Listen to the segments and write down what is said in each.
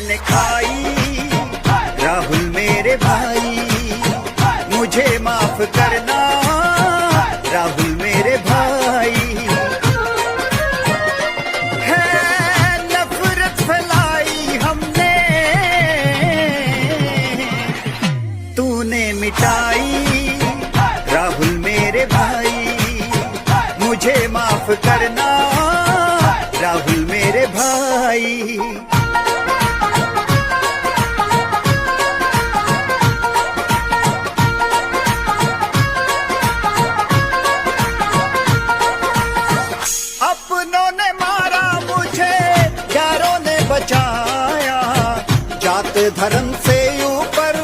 मैंने खाई, राहुल मेरे भाई मुझे माफ करना, राहुल मेरे भाई। है नफरत फैलाई हमने, तूने मिटाई, राहुल मेरे भाई मुझे माफ करना, राहुल मेरे भाई। अपनों ने मारा मुझे, यारों ने बचाया, जात धर्म से ऊपर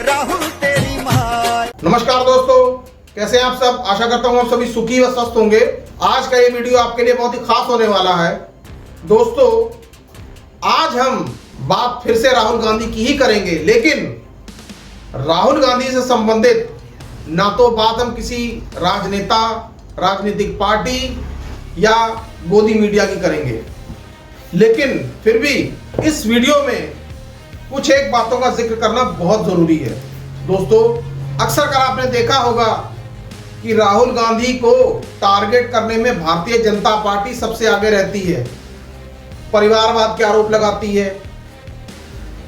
राहुल तेरी मार। नमस्कार दोस्तों, कैसे हैं आप सब। आशा करता हूं आप सभी सुखी व स्वस्थ होंगे। आज का ये वीडियो आपके लिए बहुत ही खास होने वाला है। दोस्तों, आज हम बात फिर से राहुल गांधी की ही करेंगे, लेकिन राहुल गांधी से संबंधित ना तो बात हम किसी राजनेता, राजनीतिक पार्टी या गोदी मीडिया की करेंगे, लेकिन फिर भी इस वीडियो में कुछ एक बातों का जिक्र करना बहुत जरूरी है। दोस्तों, अक्सर कर आपने देखा होगा कि राहुल गांधी को टारगेट करने में भारतीय जनता पार्टी सबसे आगे रहती है, परिवारवाद के आरोप लगाती है।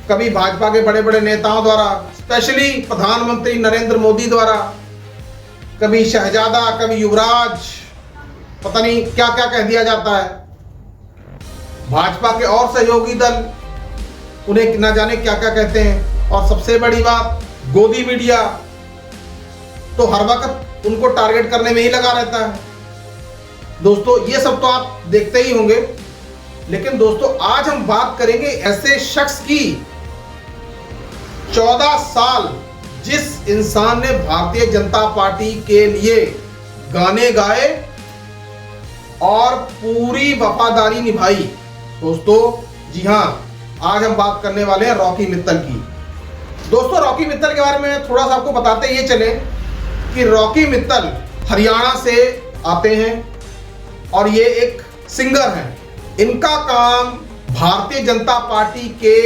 कभी भाजपा के बड़े बड़े नेताओं द्वारा, स्पेशली प्रधानमंत्री नरेंद्र मोदी द्वारा, कभी शहजादा, कभी युवराज, पता नहीं क्या क्या कह दिया जाता है। भाजपा के और सहयोगी दल उन्हें न जाने क्या क्या कहते हैं, और सबसे बड़ी बात गोदी मीडिया तो हर वक्त उनको टारगेट करने में ही लगा रहता है। दोस्तों, ये सब तो आप देखते ही होंगे, लेकिन दोस्तों आज हम बात करेंगे ऐसे शख्स की, 14 साल जिस इंसान ने भारतीय जनता पार्टी के लिए गाने गाए और पूरी वफादारी निभाई। दोस्तों, जी हां, आज हम बात करने वाले हैं रॉकी मित्तल की। दोस्तों, रॉकी मित्तल के बारे में थोड़ा सा आपको बताते ये चले कि रॉकी मित्तल हरियाणा से आते हैं और ये एक सिंगर हैं। इनका काम भारतीय जनता पार्टी के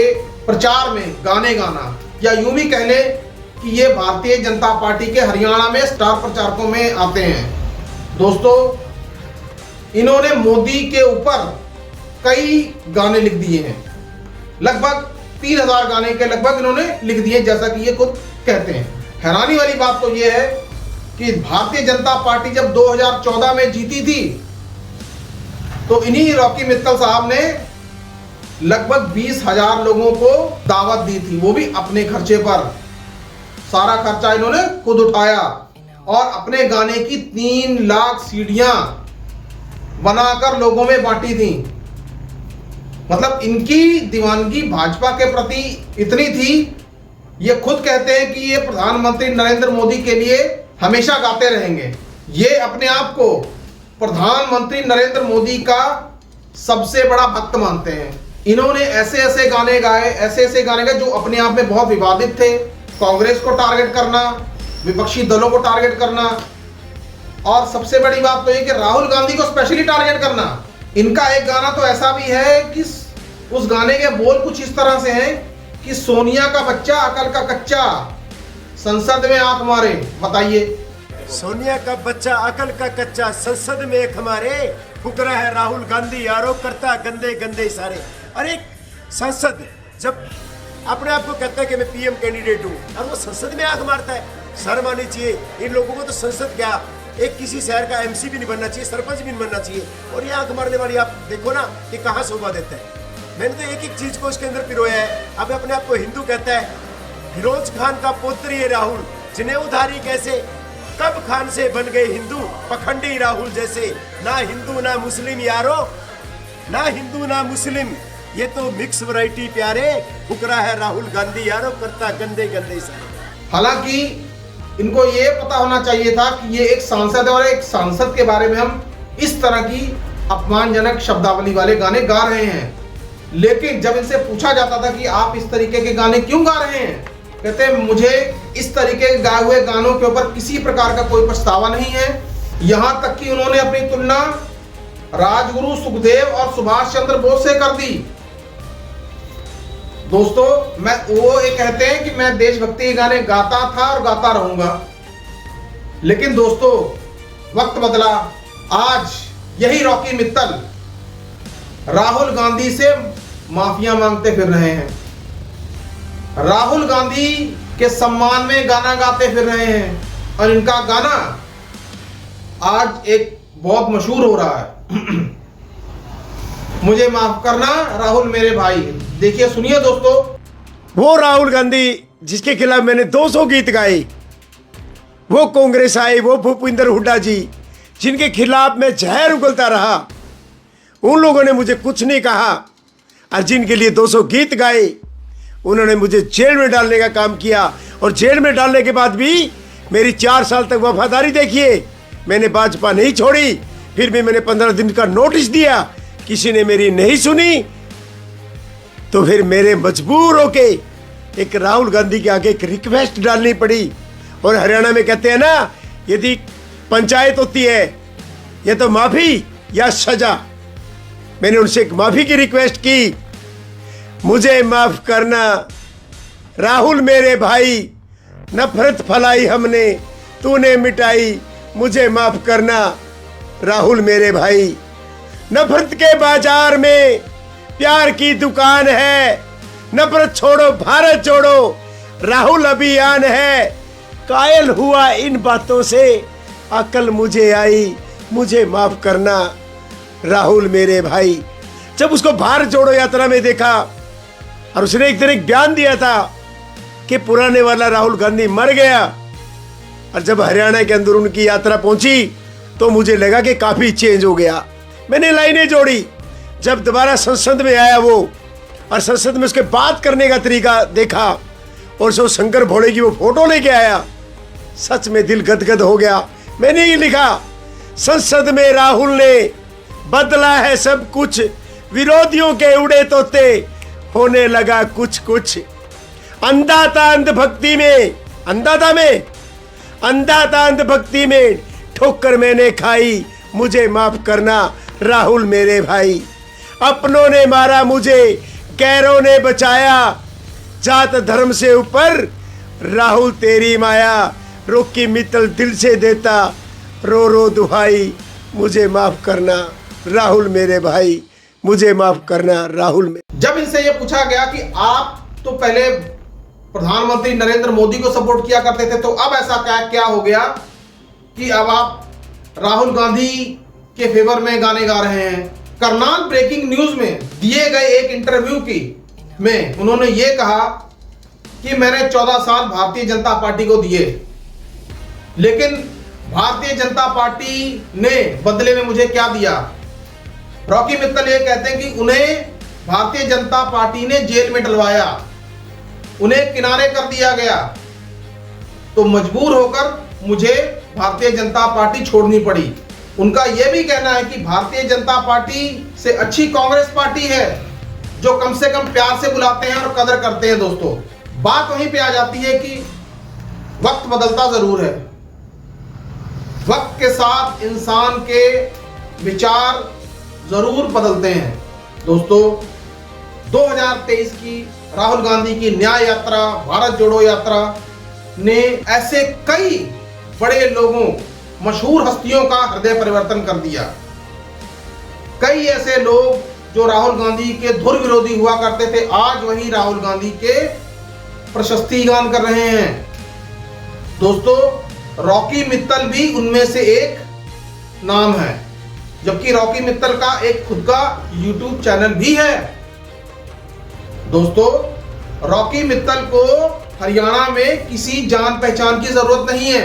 प्रचार में गाने गाना, या यूं भी कह लें कि ये भारतीय जनता पार्टी के हरियाणा में स्टार प्रचारकों में आते हैं। दोस्तों, इन्होंने मोदी के ऊपर कई गाने लिख दिए हैं, लगभग 3000 गाने के लगभग इन्होंने लिख दिए, जैसा कि ये खुद कहते हैं। हैरानी वाली बात तो ये है कि भारतीय जनता पार्टी जब 2014 में जीती थी, तो इन्हीं रॉकी मित्तल साहब ने लगभग 20,000 लोगों को दावत दी थी, वो भी अपने खर्चे पर। सारा खर्चा इन्होंने खुद उठाया और अपने गाने की 3 लाख सीडियां बनाकर लोगों में बांटी थी। मतलब इनकी दीवानगी भाजपा के प्रति इतनी थी, ये खुद कहते हैं कि ये प्रधानमंत्री नरेंद्र मोदी के लिए हमेशा गाते रहेंगे। ये अपने आप को प्रधानमंत्री नरेंद्र मोदी का सबसे बड़ा भक्त मानते हैं। इन्होंने ऐसे ऐसे गाने गाए जो अपने आप में बहुत विवादित थे। कांग्रेस को टारगेट करना, विपक्षी दलों को टारगेट करना, और सबसे बड़ी बात तो ये कि राहुल गांधी को स्पेशली टारगेट करना। इनका एक गाना तो ऐसा भी है कि उस गाने के बोल कुछ इस तरह से हैं कि सोनिया का बच्चा अकल का कच्चा, संसद में आंख मारे। बताइए। सोनिया का बच्चा अकल का कच्चा, संसद में एक हमारे फुकरा है राहुल गांधी, आरोप करता गंदे गंदे इशारे। अरे संसद जब अपने आप को कहता है कि मैं पीएम कैंडिडेट हूँ, और वो संसद में आंख मारता है, शर्म आनी चाहिए इन लोगों को। तो संसद क्या, एक किसी शहर का एमसी भी नहीं बनना चाहिए, सरपंच भी नहीं बनना चाहिए। और ये आंख मारने वाली आप देखो ना कि कहाँ शोभा देता है। मैंने तो एक एक चीज को इसके अंदर पिरोया है। अब अपने आप को हिंदू कहता है, फिरोज खान का पुत्र ये राहुल, जिन्हें उधारी कैसे, कब खान से बन गए हिंदू, पखंडी राहुल जैसे। ना हिंदू ना मुस्लिम यारो, ना हिंदू ना मुस्लिम, ये तो मिक्स वैरायटी प्यारे, फुकरा है राहुल गांधी, यारो करता गंदे गंदे सारे। हालांकि इनको ये पता होना चाहिए था कि ये एक सांसद है, और एक सांसद के बारे में हम इस तरह की अपमानजनक शब्दावली वाले गाने गा रहे हैं। लेकिन जब इनसे पूछा जाता था कि आप इस तरीके के गाने क्यों गा रहे हैं, कहते हैं मुझे इस तरीके के गाए हुए गानों के ऊपर किसी प्रकार का कोई पछतावा नहीं है। यहां तक कि उन्होंने अपनी तुलना राजगुरु सुखदेव और सुभाष चंद्र बोस से कर दी। दोस्तों मैं वो ये कहते हैं कि मैं देशभक्ति के गाने गाता था और गाता रहूंगा, लेकिन दोस्तों वक्त बदला। आज यही रॉकी मित्तल राहुल गांधी से माफियां मांगते फिर रहे हैं, राहुल गांधी के सम्मान में गाना गाते फिर रहे हैं, और इनका गाना आज एक बहुत मशहूर हो रहा है। मुझे माफ करना राहुल मेरे भाई। देखिए सुनिए दोस्तों, वो राहुल गांधी जिसके खिलाफ मैंने 200 गीत गाए, वो कांग्रेस आए, वो भूपिंदर हुड्डा जी जिनके खिलाफ मैं जहर उगलता रहा, उन लोगों ने मुझे कुछ नहीं कहा, और जिनके लिए 200 गीत गाए उन्होंने मुझे जेल में डालने का काम किया। और जेल में डालने के बाद भी मेरी 4 साल तक वफादारी देखिए, मैंने भाजपा नहीं छोड़ी। फिर भी मैंने 15 दिन का नोटिस दिया, किसी ने मेरी नहीं सुनी, तो फिर मेरे मजबूर होके एक राहुल गांधी के आगे एक रिक्वेस्ट डालनी पड़ी। और हरियाणा में कहते हैं ना, यदि पंचायत होती है ये तो माफी या सजा। मैंने उनसे एक माफी की रिक्वेस्ट की, मुझे माफ करना राहुल मेरे भाई, नफरत फैलाई हमने तूने मिटाई, मुझे माफ करना राहुल मेरे भाई। नफरत के बाजार में प्यार की दुकान है, नफरत छोड़ो भारत जोड़ो राहुल अभियान है। कायल हुआ इन बातों से अकल मुझे आई, मुझे माफ करना राहुल मेरे भाई। जब उसको भारत जोड़ो यात्रा में देखा और उसने एक दिन एक बयान दिया था कि पुराने वाला राहुल गांधी मर गया, और जब हरियाणा के अंदर उनकी यात्रा पहुंची तो मुझे लगा कि काफी चेंज हो गया। मैंने लाइनें जोड़ी, जब दोबारा संसद में आया वो, और संसद में उसके बात करने का तरीका देखा, और जो शंकर भोले की वो फोटो लेके आया, सच में दिल गदगद हो गया। मैंने ये लिखा, संसद में राहुल ने बदला है सब कुछ, विरोधियों के उड़े तोते होने लगा कुछ कुछ। अंधा था अंधभक्ति में, अंधा था अंधभक्ति में, ठोकर मैंने खाई, मुझे माफ करना राहुल मेरे भाई। अपनों ने मारा मुझे, गैरों ने बचाया, जात धर्म से ऊपर राहुल तेरी माया। रॉकी मित्तल दिल से देता रो रो दुहाई, मुझे माफ करना राहुल मेरे भाई, मुझे माफ करना राहुल में। जब इनसे ये पूछा गया कि आप तो पहले प्रधानमंत्री नरेंद्र मोदी को सपोर्ट किया करते थे, तो अब ऐसा क्या हो गया कि अब आप राहुल गांधी के फेवर में गाने गा रहे हैं। करनाल ब्रेकिंग न्यूज में दिए गए एक इंटरव्यू में उन्होंने ये कहा कि मैंने 14 साल भारतीय जनता पार्टी को दिए, लेकिन भारतीय जनता पार्टी ने बदले में मुझे क्या दिया। रॉकी मित्तल ये कहते हैं कि उन्हें भारतीय जनता पार्टी ने जेल में डलवाया, उन्हें किनारे कर दिया गया, तो मजबूर होकर मुझे भारतीय जनता पार्टी छोड़नी पड़ी। उनका यह भी कहना है कि भारतीय जनता पार्टी से अच्छी कांग्रेस पार्टी है, जो कम से कम प्यार से बुलाते हैं और कदर करते हैं। दोस्तों बात वहीं पे आ जाती है कि वक्त बदलता जरूर है, वक्त के साथ इंसान के विचार जरूर बदलते हैं। दोस्तों 2023 की राहुल गांधी की न्याय यात्रा, भारत जोड़ो यात्रा ने ऐसे कई बड़े लोगों, मशहूर हस्तियों का हृदय परिवर्तन कर दिया। कई ऐसे लोग जो राहुल गांधी के धुर विरोधी हुआ करते थे, आज वही राहुल गांधी के प्रशस्ति गान कर रहे हैं। दोस्तों रॉकी मित्तल भी उनमें से एक नाम है, जबकि रॉकी मित्तल का एक खुद का YouTube चैनल भी है। दोस्तों रॉकी मित्तल को हरियाणा में किसी जान पहचान की जरूरत नहीं है।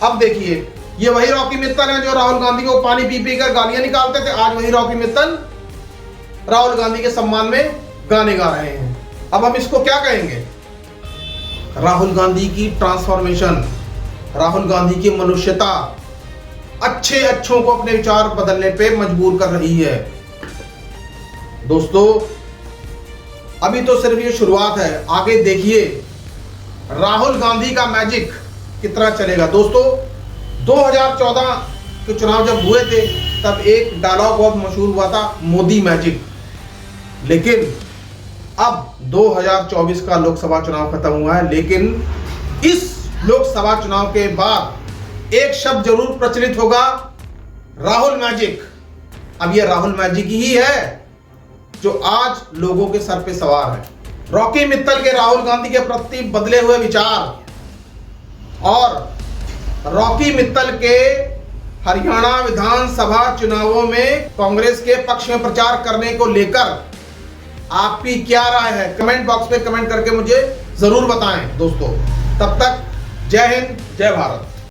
अब देखिए, ये वही रॉकी मित्तल है जो राहुल गांधी को पानी पी पी कर गालियां निकालते थे, आज वही रॉकी मित्तल राहुल गांधी के सम्मान में गाने गा रहे हैं। अब हम इसको क्या कहेंगे? राहुल गांधी की ट्रांसफॉर्मेशन, राहुल गांधी की मनुष्यता अच्छों को अपने विचार बदलने पे मजबूर कर रही है। दोस्तों अभी तो सिर्फ ये शुरुआत है, आगे देखिए राहुल गांधी का मैजिक कितना चलेगा। दोस्तों 2014 के चुनाव जब हुए थे तब एक डायलॉग बहुत मशहूर हुआ था, मोदी मैजिक। लेकिन अब 2024 का लोकसभा चुनाव खत्म हुआ है, लेकिन इस लोकसभा चुनाव के बाद एक शब्द जरूर प्रचलित होगा, राहुल मैजिक। अब यह राहुल मैजिक ही है जो आज लोगों के सर पे सवार है। रॉकी मित्तल के राहुल गांधी के प्रति बदले हुए विचार और रॉकी मित्तल के हरियाणा विधानसभा चुनावों में कांग्रेस के पक्ष में प्रचार करने को लेकर आपकी क्या राय है, कमेंट बॉक्स में कमेंट करके मुझे जरूर बताएं दोस्तों। तब तक जय हिंद, जय भारत।